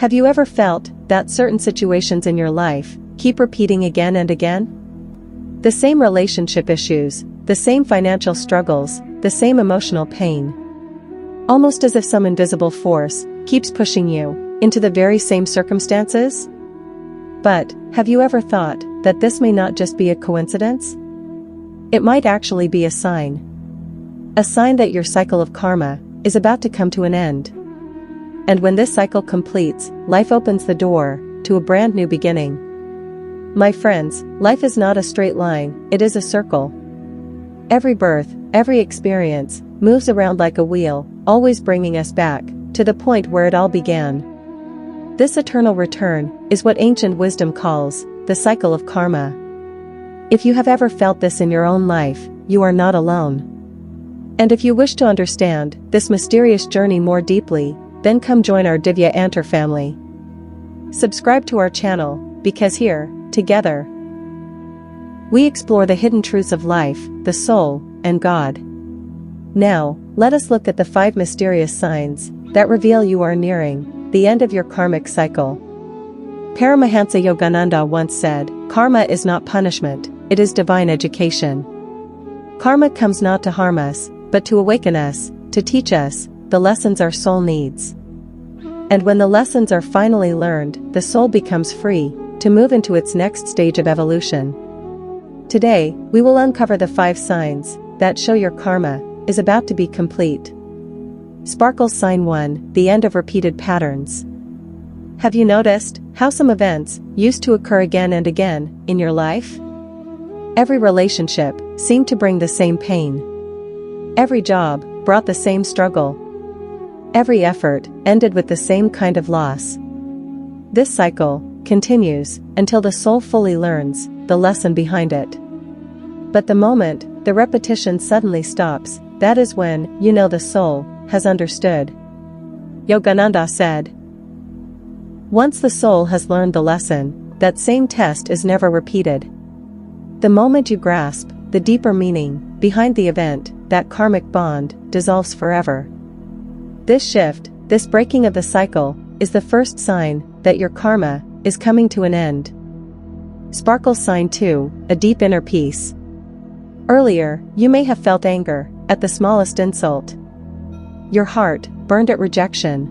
Have you ever felt that certain situations in your life keep repeating again and again? The same relationship issues, the same financial struggles, the same emotional pain. Almost as if some invisible force keeps pushing you into the very same circumstances? But, have you ever thought that this may not just be a coincidence? It might actually be a sign. A sign that your cycle of karma is about to come to an end. And when this cycle completes, life opens the door to a brand new beginning. My friends, life is not a straight line, it is a circle. Every birth, every experience, moves around like a wheel, always bringing us back to the point where it all began. This eternal return is what ancient wisdom calls the cycle of karma. If you have ever felt this in your own life, you are not alone. And if you wish to understand this mysterious journey more deeply, then come join our Divya Antar family. Subscribe to our channel, because here, together, we explore the hidden truths of life, the soul, and God. Now, let us look at the 5 mysterious signs that reveal you are nearing the end of your karmic cycle. Paramahansa Yogananda once said, "Karma is not punishment, it is divine education." Karma comes not to harm us, but to awaken us, to teach us the lessons our soul needs. And when the lessons are finally learned, the soul becomes free to move into its next stage of evolution. Today, we will uncover the 5 signs that show your karma is about to be complete. Sparkle Sign 1, the end of repeated patterns. Have you noticed how some events used to occur again and again in your life? Every relationship seemed to bring the same pain. Every job brought the same struggle. Every effort ended with the same kind of loss. This cycle continues until the soul fully learns the lesson behind it. But the moment the repetition suddenly stops, that is when you know the soul has understood. Yogananda said, "Once the soul has learned the lesson, that same test is never repeated." The moment you grasp the deeper meaning behind the event, that karmic bond dissolves forever. This shift, this breaking of the cycle, is the first sign that your karma is coming to an end. Sparkle Sign 2, a deep inner peace. Earlier, you may have felt anger at the smallest insult. Your heart burned at rejection,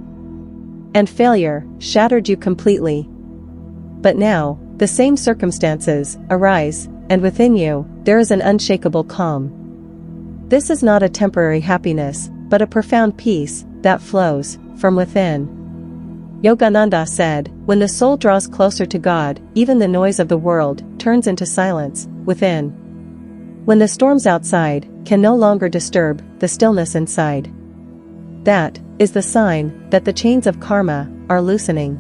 and failure shattered you completely. But now, the same circumstances arise, and within you, there is an unshakable calm. This is not a temporary happiness, but a profound peace that flows from within. Yogananda said, "When the soul draws closer to God, even the noise of the world turns into silence within. When the storms outside can no longer disturb the stillness inside. That is the sign that the chains of karma are loosening."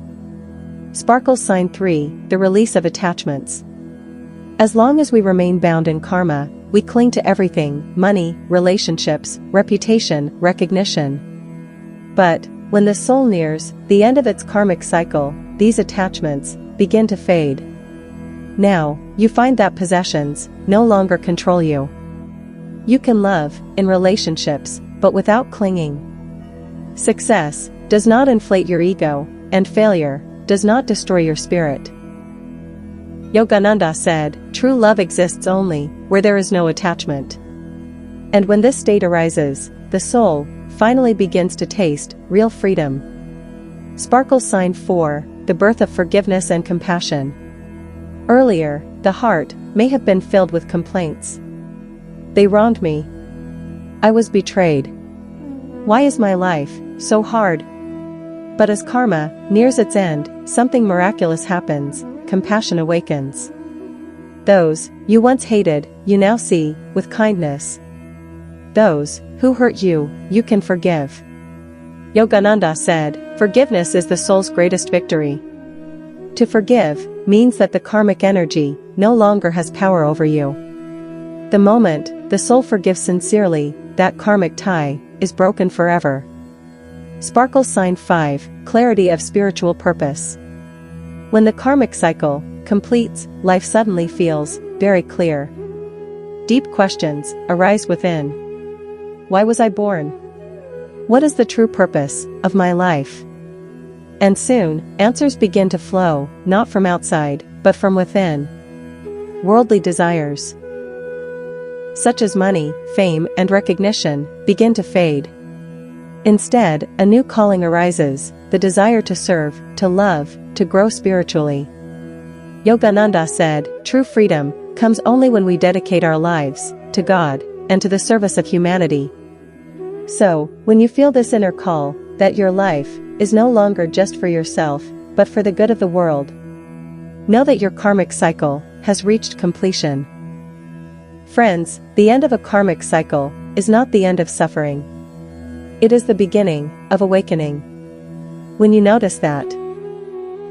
Sparkle Sign 3, the release of attachments. As long as we remain bound in karma, we cling to everything: money, relationships, reputation, recognition. But, when the soul nears the end of its karmic cycle, these attachments begin to fade. Now, you find that possessions no longer control you. You can love in relationships, but without clinging. Success does not inflate your ego, and failure does not destroy your spirit. Yogananda said, "True love exists only where there is no attachment." And when this state arises, the soul finally begins to taste real freedom. Sparkle Sign 4, the birth of forgiveness and compassion. Earlier, the heart may have been filled with complaints. They wronged me. I was betrayed. Why is my life so hard? But as karma nears its end, something miraculous happens: compassion awakens. Those you once hated, you now see with kindness. Those who hurt you, you can forgive. Yogananda said, "Forgiveness is the soul's greatest victory." To forgive means that the karmic energy no longer has power over you. The moment the soul forgives sincerely, that karmic tie is broken forever. Sparkle Sign 5, clarity of spiritual purpose. When the karmic cycle completes, life suddenly feels very clear. Deep questions arise within. Why was I born? What is the true purpose of my life? And soon, answers begin to flow, not from outside, but from within. Worldly desires, such as money, fame, and recognition, begin to fade. Instead, a new calling arises, the desire to serve, to love, to grow spiritually. Yogananda said, "True freedom comes only when we dedicate our lives to God and to the service of humanity." So, when you feel this inner call, that your life is no longer just for yourself, but for the good of the world, know that your karmic cycle has reached completion. Friends, the end of a karmic cycle is not the end of suffering. It is the beginning of awakening. When you notice that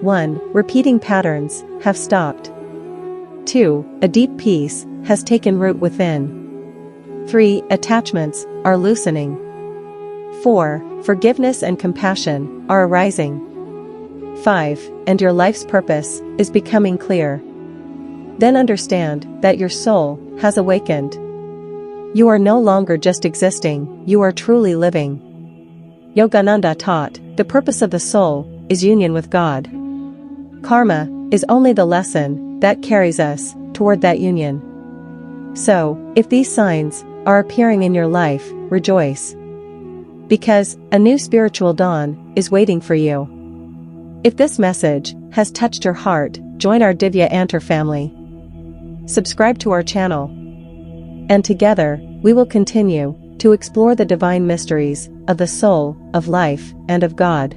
1. Repeating patterns have stopped. 2. A deep peace has taken root within. 3. Attachments are loosening. 4. Forgiveness and compassion are arising. 5. And your life's purpose is becoming clear. Then understand that your soul has awakened. You are no longer just existing, you are truly living. Yogananda taught, the purpose of the soul is union with God. Karma is only the lesson that carries us toward that union. So, if these signs are appearing in your life, rejoice. Because a new spiritual dawn is waiting for you. If this message has touched your heart, join our Divya Antar family. Subscribe to our channel. And together, we will continue to explore the divine mysteries of the soul, of life, and of God.